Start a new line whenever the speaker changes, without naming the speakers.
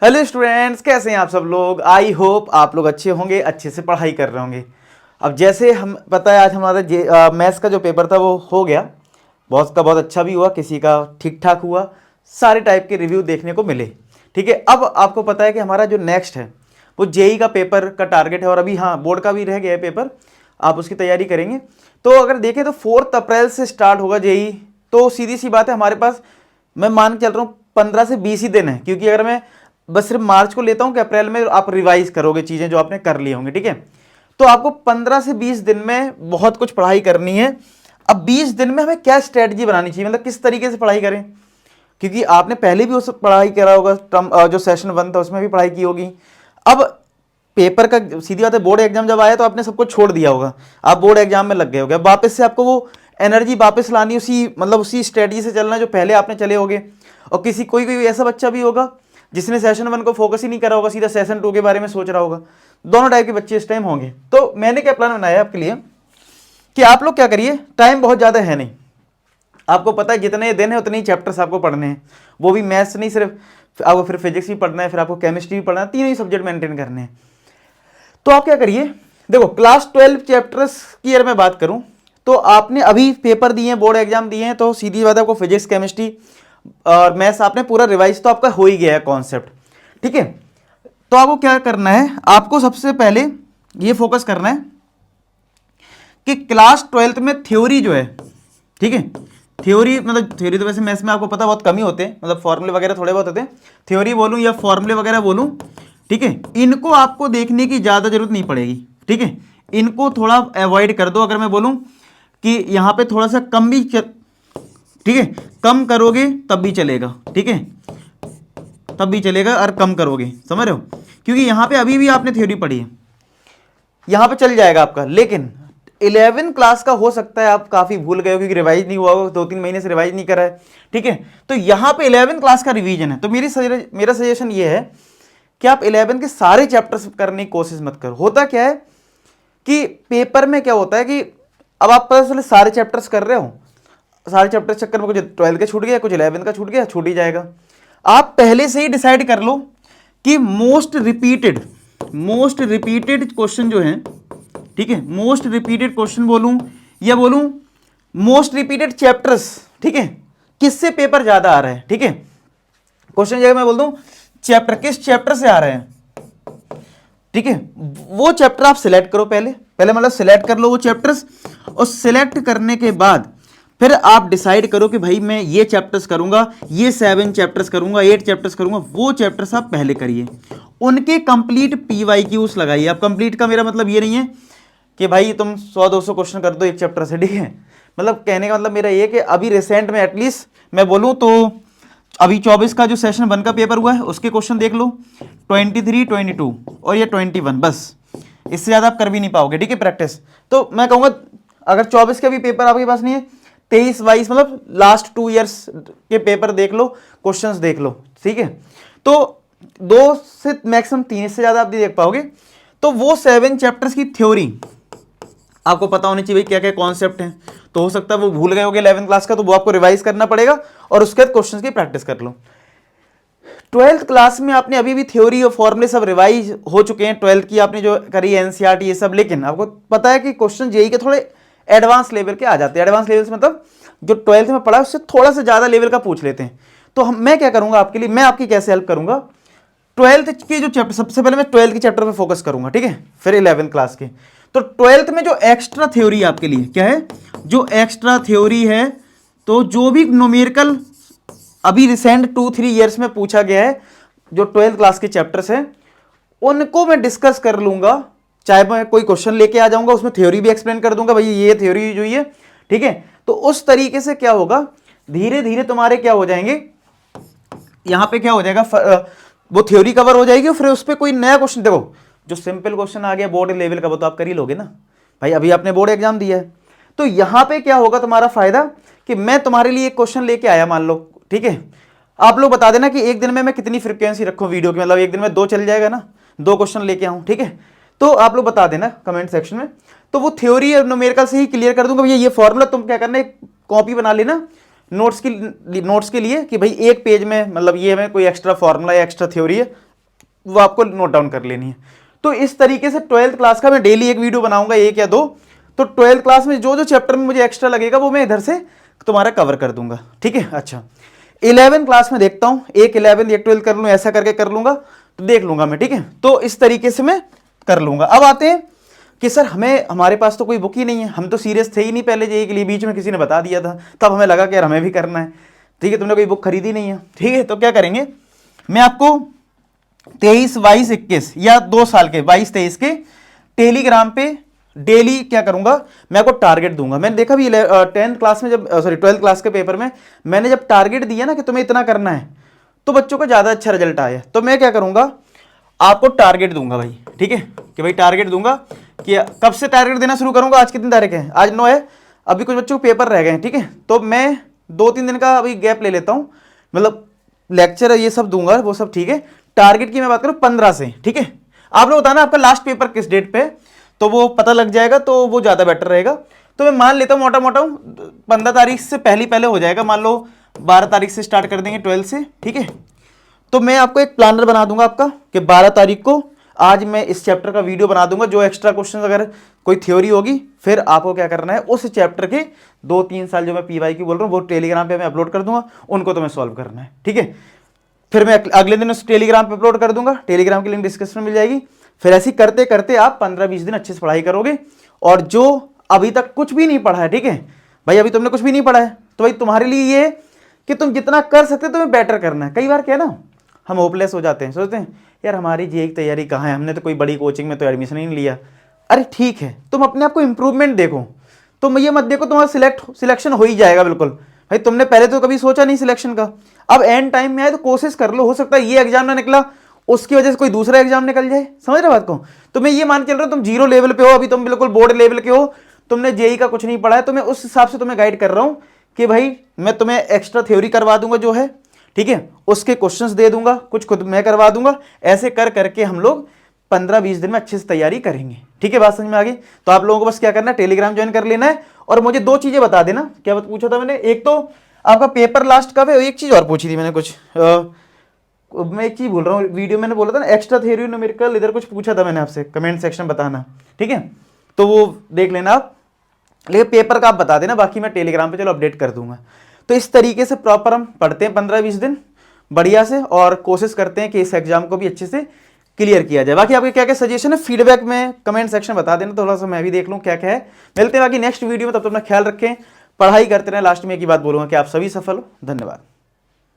Hello students, कैसे हैं आप सब लोग। आई होप आप लोग अच्छे होंगे, अच्छे से पढ़ाई कर रहे होंगे। अब जैसे हम पता है आज हमारा मैथ्स का जो पेपर था वो हो गया। बहुत का बहुत अच्छा भी हुआ, किसी का ठीक ठाक हुआ। सारे टाइप के रिव्यू देखने को मिले। ठीक है, अब आपको पता है कि हमारा जो नेक्स्ट है वो जेई का पेपर का टारगेट है। और अभी हाँ, बोर्ड का भी रह गया है पेपर, आप उसकी तैयारी करेंगे। तो अगर देखें तो 4 अप्रैल से स्टार्ट होगा जेई। तो सीधी सी बात है, हमारे पास मैं मान के चल रहा हूँ 15 से 20 ही दिन है। क्योंकि अगर मैं बस सिर्फ मार्च को लेता हूं कि अप्रैल में आप रिवाइज करोगे चीजें जो आपने कर ली होंगी। ठीक है, तो आपको 15 से 20 दिन में बहुत कुछ पढ़ाई करनी है। अब 20 दिन में हमें क्या स्ट्रेटजी बनानी चाहिए, मतलब किस तरीके से पढ़ाई करें। क्योंकि आपने पहले भी उस पढ़ाई करा होगा, जो सेशन 1 था उसमें भी पढ़ाई की होगी। अब पेपर का सीधी बात है, बोर्ड एग्जाम जब आया तो आपने सब कुछ छोड़ दिया होगा, आप बोर्ड एग्जाम में लग गए होगे। वापस से आपको वो एनर्जी वापस लानी, उसी स्ट्रेटजी से चलना जो पहले आपने चले होगे। और कोई कोई ऐसा बच्चा भी होगा जिसने सेशन 1 को फोकस ही नहीं करा होगा, सीधा सेशन 2 के बारे में सोच रहा होगा। दोनों टाइप के बच्चे इस टाइम होंगे। तो मैंने क्या प्लान बनाया आपके लिए कि आप लोग क्या करिए, टाइम बहुत ज़्यादा है नहीं, आपको पता है जितने दिन है उतने ही चैप्टर्स आपको पढ़ने हैं। वो भी मैथ्स नहीं, सिर्फ आपको फिर फिजिक्स भी पढ़ना है, फिर आपको केमिस्ट्री भी पढ़ना है, तीनों ही सब्जेक्ट मेंटेन करने हैं। तो आप क्या करिए, देखो क्लास 12 चैप्टर्स की अगर मैं बात करूं तो आपने अभी पेपर दिए हैं, बोर्ड एग्जाम दिए हैं, तो सीधी बात है आपको फिजिक्स केमिस्ट्री और मैथ्स आपने पूरा रिवाइज तो आपका हो ही गया है कॉन्सेप्ट। ठीक है, तो आपको क्या करना है, आपको सबसे पहले ये फोकस करना है कि क्लास 12th में थ्योरी जो है, ठीक है, थ्योरी तो वैसे मैथ्स में आपको पता बहुत कम ही होते हैं, मतलब फॉर्मूले वगैरह थोड़े बहुत होते हैं। थ्योरी बोलूं या फॉर्मूले वगैरह बोलूं, ठीक है, इनको आपको देखने की ज़्यादा जरूरत नहीं पड़ेगी। ठीक है, इनको थोड़ा अवॉइड कर दो। अगर मैं बोलूं कि यहां पे थोड़ा सा कम भी ठीक है, कम करोगे तब भी चलेगा। ठीक है, तब भी चलेगा और कम करोगे, समझ रहे हो, क्योंकि यहां पे अभी भी आपने थ्योरी पढ़ी है, यहां पे चल जाएगा आपका। लेकिन 11 क्लास का हो सकता है आप काफी भूल गए हो, क्योंकि रिवाइज नहीं हुआ हो, 2-3 महीने से रिवाइज नहीं करा है। ठीक है, तो यहां पे 11 क्लास का रिवीजन है। तो मेरा सजेशन ये है कि आप 11 के सारे चैप्टर्स करने की कोशिश मत करो। होता क्या है कि पेपर में क्या होता है कि अब आप पता सारे चैप्टर्स कर रहे हो, सारे चैप्टर चक्कर में कुछ 12 का छूट गया, कुछ 11 का छूट गया, छूट ही जाएगा। आप पहले से ही डिसाइड कर लो कि मोस्ट रिपीटेड क्वेश्चन जो है, ठीक है, मोस्ट रिपीटेड क्वेश्चन बोलूं या बोलूं मोस्ट रिपीटेड चैप्टर्स, ठीक है, किससे पेपर ज्यादा आ रहा है। ठीक है, क्वेश्चन जगह मैं बोल दूं चैप्टर, किस चैप्टर से आ रहे हैं, ठीक है, वो चैप्टर आप सिलेक्ट करो। पहले मतलब सिलेक्ट कर लो वो चैप्टर्स, और सिलेक्ट करने के बाद फिर आप डिसाइड करो कि भाई मैं ये चैप्टर्स करूंगा, ये 7 चैप्टर्स करूंगा, 8 चैप्टर्स करूंगा। वो चैप्टर्स आप पहले करिए, उनके कंप्लीट PYQs लगाइए। अब कंप्लीट का मेरा मतलब ये नहीं है कि भाई तुम 100-200 क्वेश्चन कर दो एक चैप्टर से। ठीक है, मतलब कहने का मतलब मेरा ये कि अभी रिसेंट में एटलीस्ट मैं बोलूँ तो अभी 24 का जो सेशन 1 का पेपर हुआ है उसके क्वेश्चन देख लो, 23, 22 और ये 21, बस इससे ज़्यादा आप कर भी नहीं पाओगे। ठीक है, प्रैक्टिस। तो मैं कहूँगा अगर 24 का भी पेपर आपके पास नहीं है, 23-22 मतलब लास्ट 2 ईयर्स के पेपर देख लो, क्वेश्चंस देख लो। ठीक है, तो 2 से मैक्सिमम 3, इससे ज़्यादा आप नहीं देख पाओगे। तो वो 7 चैप्टर्स की थ्योरी आपको पता होनी चाहिए क्या क्या कॉन्सेप्ट हैं। तो हो सकता है वो भूल गए होगे 11 क्लास का, तो वो आपको रिवाइज करना पड़ेगा और उसके बाद क्वेश्चंस की प्रैक्टिस कर लो। 12th क्लास में आपने अभी भी थ्योरी और फॉर्मूले सब रिवाइज हो चुके हैं, 12th की आपने जो करी NCERT ये सब। लेकिन आपको पता है कि क्वेश्चन जेई के थोड़े एडवांस लेवल के आ जाते हैं। एडवांस लेवल से मतलब जो 12th में पढ़ा है उससे थोड़ा सा ज्यादा लेवल का पूछ लेते हैं। तो मैं क्या करूंगा आपके लिए, मैं आपकी कैसे हेल्प करूंगा, 12th के जो चैप्टर, सबसे पहले मैं 12th के चैप्टर पे फोकस करूंगा। ठीक है, फिर 11 क्लास के। तो 12th में जो एक्स्ट्रा थ्योरी आपके लिए क्या है, जो एक्स्ट्रा थ्योरी है, तो जो भी न्यूमेरिकल अभी रिसेंट 2-3 ईयर्स में पूछा गया है, जो 12th क्लास के चैप्टर्स हैं उनको मैं डिस्कस कर लूंगा। चाहे मैं कोई क्वेश्चन लेके आ जाऊंगा, उसमें थ्योरी भी एक्सप्लेन कर दूंगा, भाई ये थ्योरी जो है। ठीक है, तो उस तरीके से क्या होगा, धीरे धीरे तुम्हारे क्या हो जाएंगे, यहां पे क्या हो जाएगा, वो थ्योरी कवर हो जाएगी। फिर उस पर कोई नया क्वेश्चन, देखो जो सिंपल क्वेश्चन आ गया बोर्ड लेवल का वो तो आप कर ही लोगे ना भाई, अभी आपने बोर्ड एग्जाम दिया है। तो यहां पे क्या होगा तुम्हारा फायदा कि मैं तुम्हारे लिए एक क्वेश्चन लेके आया, मान लो, ठीक है, आप लोग बता देना कि एक दिन में मैं कितनी फ्रीक्वेंसी रखूं वीडियो की, मतलब एक दिन में 2 चल जाएगा ना, 2 क्वेश्चन लेके आऊं। ठीक है, तो आप लोग बता देना कमेंट सेक्शन में, तो वो थ्योरी और न्यूमेरिकल से ही क्लियर कर दूंगा। भैया ये फॉर्मूला तुम क्या करना, एक कॉपी बना लेना नोट्स के लिए कि भाई एक पेज में, मतलब ये में कोई एक्स्ट्रा फॉर्मूला या एक्स्ट्रा थ्योरी है, वो आपको नोट डाउन कर लेनी है। तो इस तरीके से 12th क्लास का मैं डेली एक वीडियो बनाऊंगा, एक या दो। तो 12th क्लास में जो जो चैप्टर में मुझे एक्स्ट्रा लगेगा वो मैं इधर से तुम्हारा कवर कर दूंगा, ठीक है। अच्छा 11th क्लास में देखता हूँ, एक 11th एक 12th कर लूँ, ऐसा करके कर लूंगा, तो देख लूंगा मैं, ठीक है। तो इस तरीके से मैं कर लूंगा। अब आते हैं कि सर हमारे पास तो कोई बुक ही नहीं है, हम तो सीरियस थे ही नहीं पहले जेईई के लिए, बीच में किसी ने बता दिया था, तब हमें लगा कि यार हमें भी करना है, ठीक है। तुमने कोई बुक खरीदी नहीं है, ठीक है। तो क्या करेंगे, मैं आपको 23, 22, 21 या 2 साल के 22, 23 के टेलीग्राम पे डेली क्या करूंगा, मैं आपको टारगेट दूंगा। मैंने देखा भी 10th क्लास में जब 12th क्लास के पेपर में मैंने जब टारगेट दिया ना कि तुम्हें इतना करना है, तो बच्चों का ज़्यादा अच्छा रिजल्ट आया। तो मैं क्या करूंगा, आपको टारगेट दूंगा भाई, ठीक है, कि भाई टारगेट दूंगा कि कब से टारगेट देना शुरू करूंगा, आज कितनी तारीख है, आज 9 है, अभी कुछ बच्चों के पेपर रह गए हैं, ठीक है। तो मैं 2-3 दिन का अभी गैप ले लेता हूँ, मतलब लेक्चर ये सब दूंगा वो सब, ठीक है। टारगेट की मैं बात करूँ 15 से, ठीक है। आप लोग बताना आपका लास्ट पेपर किस डेट पे, तो वो पता लग जाएगा, तो वो ज़्यादा बेटर रहेगा। तो मैं मान लेता हूँ मोटा मोटा 15 तारीख से पहले हो जाएगा, मान लो 12 तारीख से स्टार्ट कर देंगे 12 से, ठीक है। तो मैं आपको एक प्लानर बना दूंगा आपका कि 12 तारीख को आज मैं इस चैप्टर का वीडियो बना दूंगा, जो एक्स्ट्रा क्वेश्चन अगर कोई थ्योरी होगी, फिर आपको क्या करना है, उस चैप्टर के 2-3 साल जो मैं PYQ बोल रहा हूँ वो टेलीग्राम पे मैं अपलोड कर दूंगा, उनको तो मैं सॉल्व करना है, ठीक है। फिर मैं अगले दिन उस टेलीग्राम पे अपलोड कर दूंगा, टेलीग्राम की लिंक डिस्क्रिप्शन में मिल जाएगी। फिर ऐसे करते करते आप 15-20 दिन अच्छे से पढ़ाई करोगे। और जो अभी तक कुछ भी नहीं पढ़ा है, ठीक है भाई, अभी तुमने कुछ भी नहीं पढ़ा है, तो भाई तुम्हारे लिए ये कि तुम जितना कर सकते हो तुम्हें बेटर करना है। कई बार क्या है ना, हम होपलेस हो जाते हैं, सोचते हैं यार हमारी जेईई की तैयारी कहाँ है, हमने तो कोई बड़ी कोचिंग में तो एडमिशन ही नहीं लिया। अरे ठीक है, तुम अपने आप को इंप्रूवमेंट देखो, तुम ये मत देखो तुम्हारा सिलेक्शन हो ही जाएगा बिल्कुल। भाई तुमने पहले तो कभी सोचा नहीं सिलेक्शन का, अब एंड टाइम में आए तो कोशिश कर लो, हो सकता है ये एग्जाम ना निकला उसकी वजह से कोई दूसरा एग्जाम निकल जाए, समझ रहे बात को। तो मैं ये मान के चल रहा हूँ तुम 0 लेवल पे हो, अभी तुम बिल्कुल बोर्ड लेवल के हो, तुमने जेईई का कुछ नहीं पढ़ा है, तो मैं उस हिसाब से तुम्हें गाइड कर रहा हूँ कि भाई मैं तुम्हें एक्स्ट्रा थ्योरी करवा दूंगा जो है, ठीक है, उसके क्वेश्चंस दे दूंगा, कुछ खुद मैं करवा दूंगा। ऐसे कर करके हम लोग 15-20 दिन में अच्छे से तैयारी करेंगे, ठीक है। बात समझ में आ गई। तो आप लोगों को बस क्या करना है, टेलीग्राम ज्वाइन कर लेना है। और मुझे 2 चीजें बता देना, क्या पूछा था मैंने, एक तो आपका पेपर लास्ट कब है, एक चीज और पूछी थी मैंने कुछ, मैं एक चीज बोल रहा हूँ, वीडियो मैंने बोला था ना एक्स्ट्रा थ्योरी न्यूमेरिकल, इधर कुछ पूछा था मैंने आपसे, कमेंट सेक्शन बताना, ठीक है। तो वो देख लेना आप, लेकिन पेपर का आप बता देना, बाकी मैं टेलीग्राम पे चलो अपडेट कर दूंगा। तो इस तरीके से प्रॉपर हम पढ़ते हैं 15-20 दिन बढ़िया से, और कोशिश करते हैं कि इस एग्जाम को भी अच्छे से क्लियर किया जाए। बाकी आपके क्या क्या सजेशन है, फीडबैक में कमेंट सेक्शन बता देना, थोड़ा सा मैं भी देख लूँ क्या क्या है। मिलते हैं बाकी नेक्स्ट वीडियो में, तब तक अपना ख्याल रखें, पढ़ाई करते रहें। लास्ट में एक ही बात बोलूँगा कि आप सभी सफल हो। धन्यवाद।